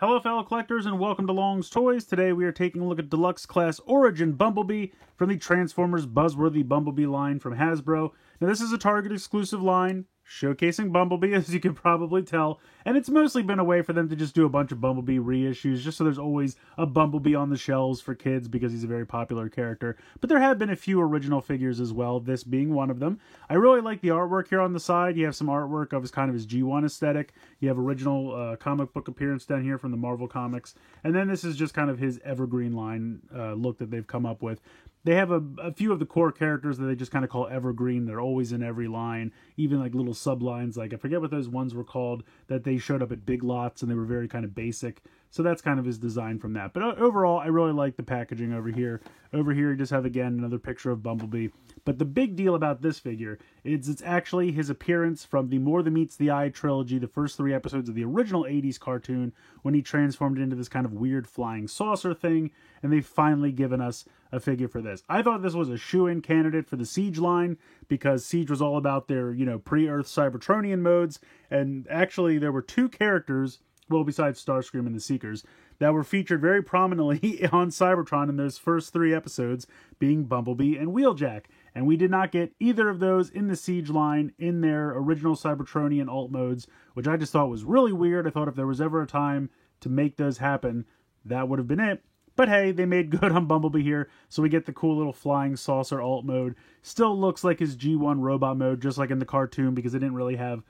Hello fellow collectors and welcome to Long's Toys. Today we are taking a look at Deluxe Class Origin Bumblebee from the Transformers Buzzworthy Bumblebee line from Hasbro. Now this is a Target exclusive line, showcasing Bumblebee as you can probably tell, and it's mostly been a way for them to just do a bunch of Bumblebee reissues, just so there's always a Bumblebee on the shelves for kids because he's a very popular character. But there have been a few original figures as well, this being one of them. I really like the artwork here on the side. You have some artwork of his kind of his G1 aesthetic. You have original comic book appearance down here from the Marvel Comics. And then this is just kind of his evergreen line look that they've come up with. They have a few of the core characters that they just kind of call evergreen. They're always in every line, even like little sublines. Like I forget what those ones were called that they showed up at Big Lots and they were very kind of basic. So that's kind of his design from that. But overall, I really like the packaging over here. Over here, you just have, again, another picture of Bumblebee. But the big deal about this figure is it's actually his appearance from the More Than Meets the Eye trilogy, the first 3 episodes of the original 80s cartoon, when he transformed into this kind of weird flying saucer thing, and they've finally given us a figure for this. I thought this was a shoe-in candidate for the Siege line, because Siege was all about their, pre-Earth Cybertronian modes, and actually there were 2 characters, well, besides Starscream and the Seekers, that were featured very prominently on Cybertron in those first 3 episodes, being Bumblebee and Wheeljack. And we did not get either of those in the Siege line in their original Cybertronian alt modes, which I just thought was really weird. I thought if there was ever a time to make those happen, that would have been it. But hey, they made good on Bumblebee here, so we get the cool little flying saucer alt mode. Still looks like his G1 robot mode, just like in the cartoon, because they didn't really have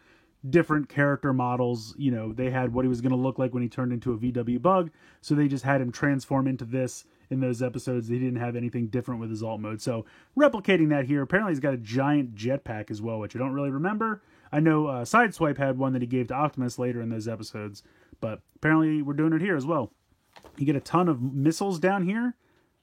different character models. They had what he was going to look like when he turned into a VW Bug, so they just had him transform into this in those episodes. They didn't have anything different with his alt mode, so replicating that here. Apparently he's got a giant jetpack as well, which I don't really remember. I know Sideswipe had one that he gave to Optimus later in those episodes, but apparently we're doing it here as well. You get a ton of missiles down here.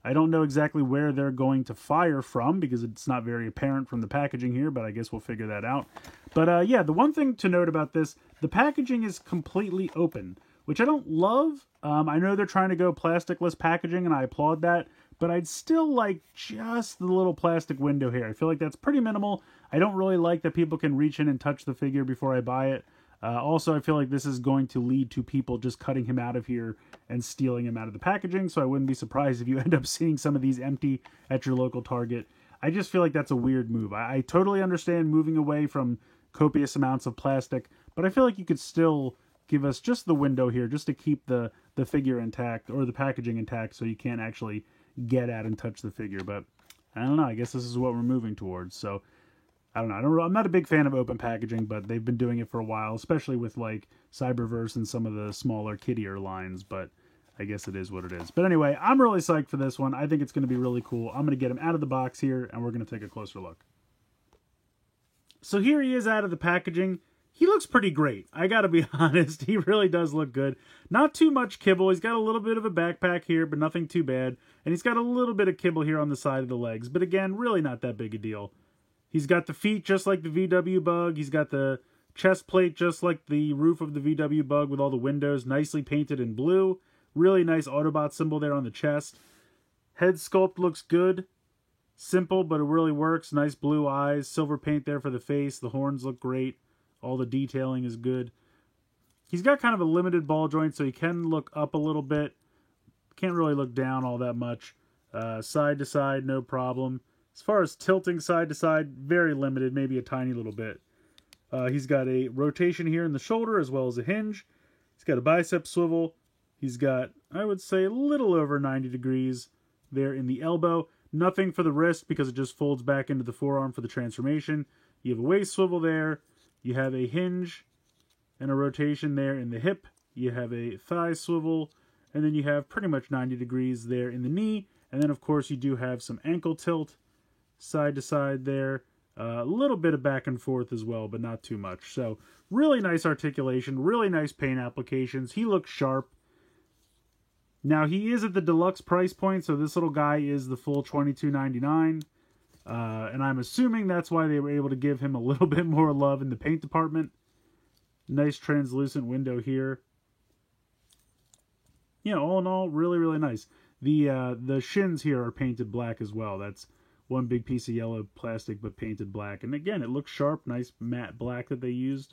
I don't know exactly where they're going to fire from because it's not very apparent from the packaging here, but I guess we'll figure that out. But yeah, the one thing to note about this, the packaging is completely open, which I don't love. I know they're trying to go plasticless packaging, and I applaud that, but I'd still like just the little plastic window here. I feel like that's pretty minimal. I don't really like that people can reach in and touch the figure before I buy it. Also, I feel like this is going to lead to people just cutting him out of here and stealing him out of the packaging, so I wouldn't be surprised if you end up seeing some of these empty at your local Target. I just feel like that's a weird move. I totally understand moving away from copious amounts of plastic, but I feel like you could still give us just the window here just to keep the figure intact, or the packaging intact, so you can't actually get at and touch the figure. But I don't know, I guess this is what we're moving towards, so I don't know. I'm not a big fan of open packaging, but they've been doing it for a while, especially with like Cyberverse and some of the smaller kiddier lines, but I guess it is what it is. But anyway, I'm really psyched for this one. I think it's going to be really cool. I'm going to get him out of the box here, and we're going to take a closer look. So here he is out of the packaging. He looks pretty great. I got to be honest. He really does look good. Not too much kibble. He's got a little bit of a backpack here, but nothing too bad. And he's got a little bit of kibble here on the side of the legs, but again, really not that big a deal. He's got the feet just like the VW Bug. He's got the chest plate just like the roof of the VW Bug with all the windows nicely painted in blue. Really nice Autobot symbol there on the chest. Head sculpt looks good. Simple, but it really works. Nice blue eyes. Silver paint there for the face. The horns look great. All the detailing is good. He's got kind of a limited ball joint, so he can look up a little bit. Can't really look down all that much. Side to side, no problem. As far as tilting side to side, very limited, maybe a tiny little bit. He's got a rotation here in the shoulder as well as a hinge. He's got a bicep swivel. He's got, I would say, a little over 90 degrees there in the elbow. Nothing for the wrist because it just folds back into the forearm for the transformation. You have a waist swivel there. You have a hinge and a rotation there in the hip. You have a thigh swivel. And then you have pretty much 90 degrees there in the knee. And then, of course, you do have some ankle tilt side to side there. A little bit of back and forth as well, but not too much. So really nice articulation, really nice paint applications. He looks sharp. Now he is at the deluxe price point, so this little guy is the full $22.99. And I'm assuming that's why they were able to give him a little bit more love in the paint department. Nice translucent window here. All in all, really, really nice. The shins here are painted black as well. That's one big piece of yellow plastic, but painted black. And again, it looks sharp, nice matte black that they used.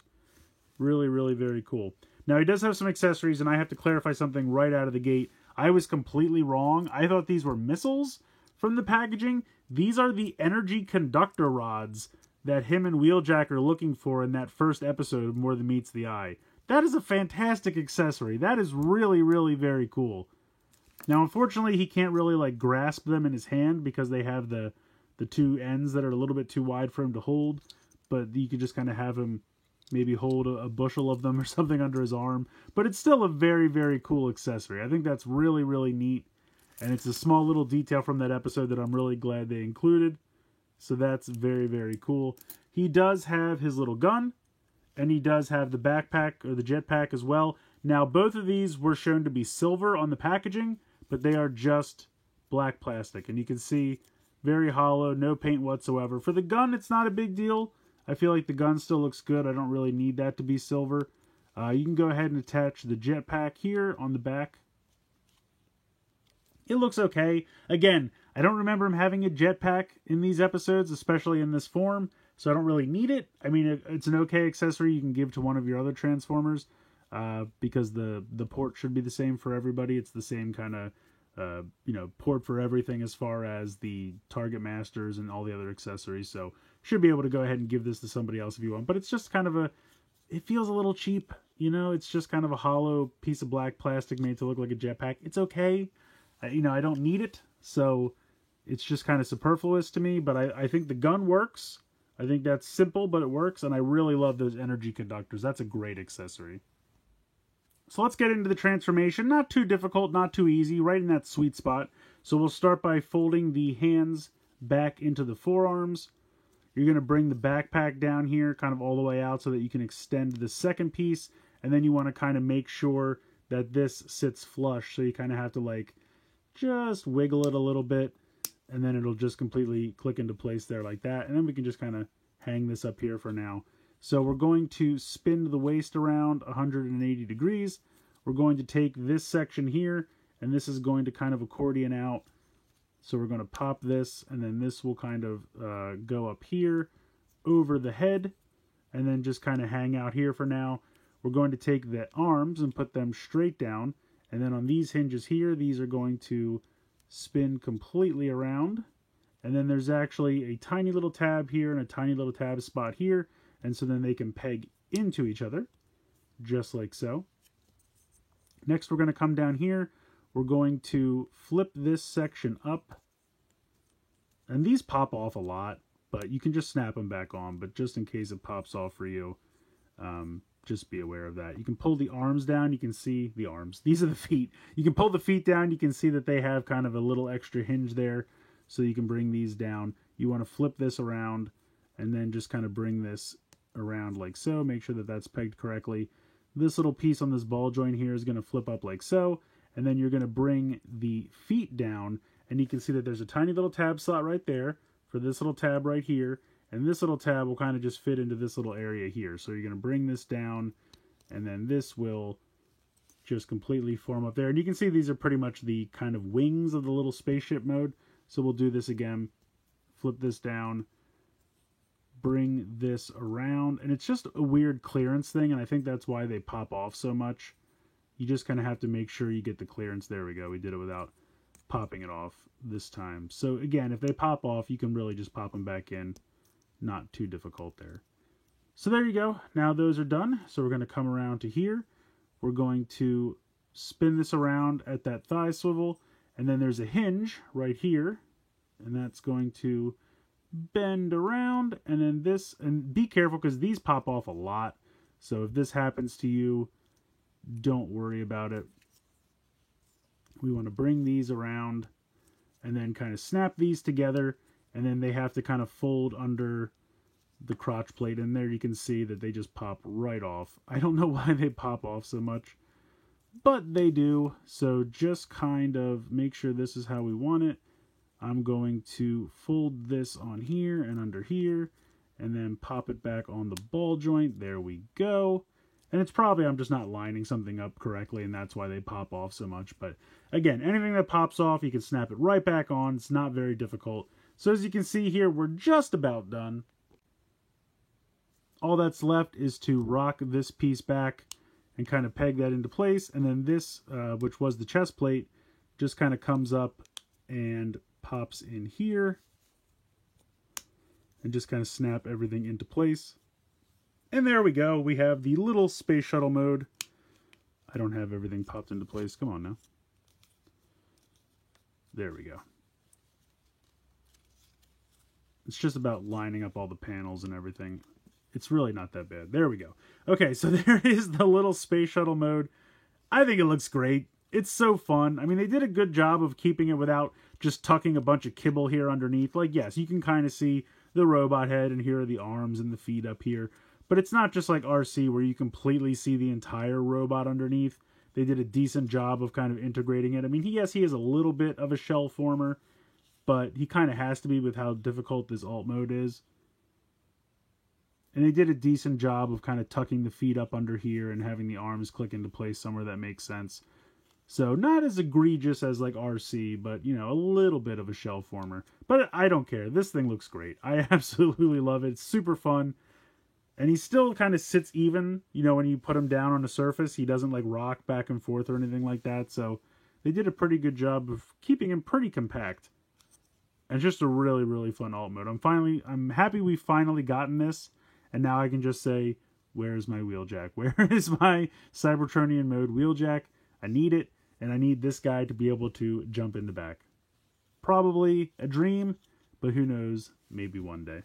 Really, really very cool. Now, he does have some accessories, and I have to clarify something right out of the gate. I was completely wrong. I thought these were missiles from the packaging. These are the energy conductor rods that him and Wheeljack are looking for in that first episode of More Than Meets the Eye. That is a fantastic accessory. That is really, really very cool. Now, unfortunately, he can't really like grasp them in his hand because they have the two ends that are a little bit too wide for him to hold. But you could just kind of have him maybe hold a bushel of them or something under his arm. But it's still a very, very cool accessory. I think that's really, really neat. And it's a small little detail from that episode that I'm really glad they included. So that's very, very cool. He does have his little gun. And he does have the backpack or the jetpack as well. Now, both of these were shown to be silver on the packaging, but they are just black plastic. And you can see very hollow, no paint whatsoever. For the gun, it's not a big deal. I feel like the gun still looks good. I don't really need that to be silver. You can go ahead and attach the jetpack here on the back. It looks okay. Again, I don't remember him having a jetpack in these episodes, especially in this form, so I don't really need it. I mean, it's an okay accessory you can give to one of your other Transformers, because the port should be the same for everybody. It's the same kind of port for everything as far as the Target Masters and all the other accessories. So should be able to go ahead and give this to somebody else if you want. But it's just kind of it feels a little cheap. It's just kind of a hollow piece of black plastic made to look like a jetpack. It's okay. I don't need it. So it's just kind of superfluous to me. But I think the gun works. I think that's simple, but it works. And I really love those energy conductors. That's a great accessory. So let's get into the transformation. Not too difficult, not too easy, right in that sweet spot. So we'll start by folding the hands back into the forearms. You're going to bring the backpack down here kind of all the way out so that you can extend the second piece. And then you want to kind of make sure that this sits flush. So you kind of have to like just wiggle it a little bit. And then it'll just completely click into place there like that. And then we can just kind of hang this up here for now. So we're going to spin the waist around 180 degrees. We're going to take this section here, and this is going to kind of accordion out. So we're going to pop this, and then this will kind of go up here over the head, and then just kind of hang out here for now. We're going to take the arms and put them straight down, and then on these hinges here, these are going to spin completely around. And then there's actually a tiny little tab here and a tiny little tab spot here. And so then they can peg into each other, just like so. Next, we're going to come down here. We're going to flip this section up. And these pop off a lot, but you can just snap them back on. But just in case it pops off for you, just be aware of that. You can pull the arms down. You can see the arms. These are the feet. You can pull the feet down. You can see that they have kind of a little extra hinge there. So you can bring these down. You want to flip this around and then just kind of bring this around like so. Make sure that that's pegged correctly. This little piece on this ball joint here is going to flip up like so, and then you're going to bring the feet down, and you can see that there's a tiny little tab slot right there for this little tab right here, and this little tab will kind of just fit into this little area here. So you're going to bring this down, and then this will just completely form up there. And you can see these are pretty much the kind of wings of the little spaceship mode. So we'll do this again, flip this down, bring this around, and it's just a weird clearance thing, and I think that's why they pop off so much. You just kind of have to make sure you get the clearance. There we go. We did it without popping it off this time. So again, if they pop off, you can really just pop them back in. Not too difficult there. So there you go. Now those are done. So we're going to come around to here. We're going to spin this around at that thigh swivel, and then there's a hinge right here, and that's going to bend around, and then this, and be careful because these pop off a lot. So if this happens to you, don't worry about it. We want to bring these around and then kind of snap these together, and then they have to kind of fold under the crotch plate. And there you can see that they just pop right off. I don't know why they pop off so much, but they do. So just kind of make sure this is how we want it. I'm going to fold this on here and under here, and then pop it back on the ball joint. There we go. And it's probably I'm just not lining something up correctly, and that's why they pop off so much. But again, anything that pops off, you can snap it right back on. It's not very difficult. So as you can see here, we're just about done. All that's left is to rock this piece back and kind of peg that into place. And then this, which was the chest plate, just kind of comes up and pops in here and just kind of snap everything into place. And there we go. We have the little space shuttle mode. I don't have everything popped into place. Come on now. There we go. It's just about lining up all the panels and everything. It's really not that bad. There we go. Okay, so there is the little space shuttle mode. I think it looks great. It's so fun. I mean, they did a good job of keeping it without just tucking a bunch of kibble here underneath. Like, yes, you can kind of see the robot head, and here are the arms and the feet up here. But it's not just like RC where you completely see the entire robot underneath. They did a decent job of kind of integrating it. I mean, yes, he is a little bit of a shell former, but he kind of has to be with how difficult this alt mode is. And they did a decent job of kind of tucking the feet up under here and having the arms click into place somewhere that makes sense. So not as egregious as like RC, but, you know, a little bit of a shell former. But I don't care. This thing looks great. I absolutely love it. It's super fun. And he still kind of sits even, you know, when you put him down on the surface. He doesn't like rock back and forth or anything like that. So they did a pretty good job of keeping him pretty compact. And it's just a really, really fun alt mode. I'm happy we've finally gotten this. And now I can just say, where's my Wheeljack? Where is my Cybertronian mode Wheeljack? I need it. And I need this guy to be able to jump in the back. Probably a dream, but who knows, maybe one day.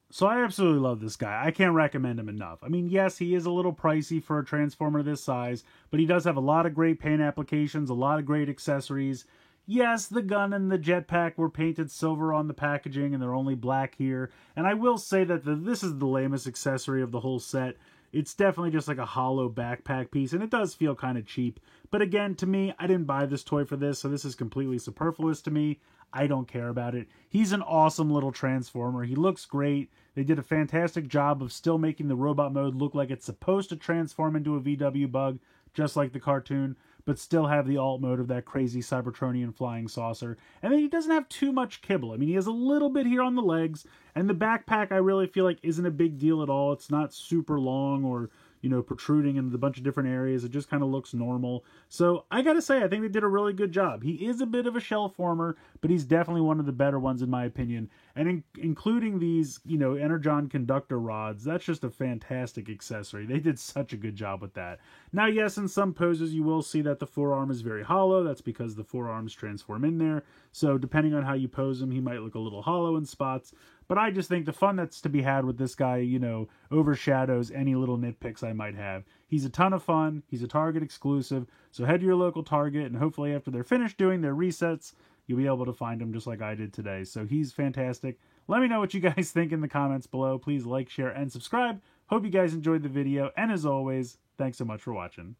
So I absolutely love this guy. I can't recommend him enough. I mean, yes, he is a little pricey for a Transformer this size, but he does have a lot of great paint applications, a lot of great accessories. Yes, the gun and the jetpack were painted silver on the packaging, and they're only black here. And I will say that this is the lamest accessory of the whole set. It's definitely just like a hollow backpack piece, and it does feel kind of cheap. But again, to me, I didn't buy this toy for this, so this is completely superfluous to me. I don't care about it. He's an awesome little Transformer. He looks great. They did a fantastic job of still making the robot mode look like it's supposed to transform into a VW bug, just like the cartoon, but still have the alt mode of that crazy Cybertronian flying saucer. And then he doesn't have too much kibble. I mean, he has a little bit here on the legs, and the backpack I really feel like isn't a big deal at all. It's not super long or, you know, protruding in a bunch of different areas. It just kind of looks normal. So I gotta say, I think they did a really good job. He is a bit of a shell former, but he's definitely one of the better ones in my opinion. And including these, you know, Energon conductor rods, that's just a fantastic accessory. They did such a good job with that. Now, yes, in some poses you will see that the forearm is very hollow. That's because the forearms transform in there. So depending on how you pose him, he might look a little hollow in spots. But I just think the fun that's to be had with this guy, you know, overshadows any little nitpicks I might have. He's a ton of fun. He's a Target exclusive. So head to your local Target, and hopefully after they're finished doing their resets, you'll be able to find him just like I did today. So he's fantastic. Let me know what you guys think in the comments below. Please like, share, and subscribe. Hope you guys enjoyed the video. And as always, thanks so much for watching.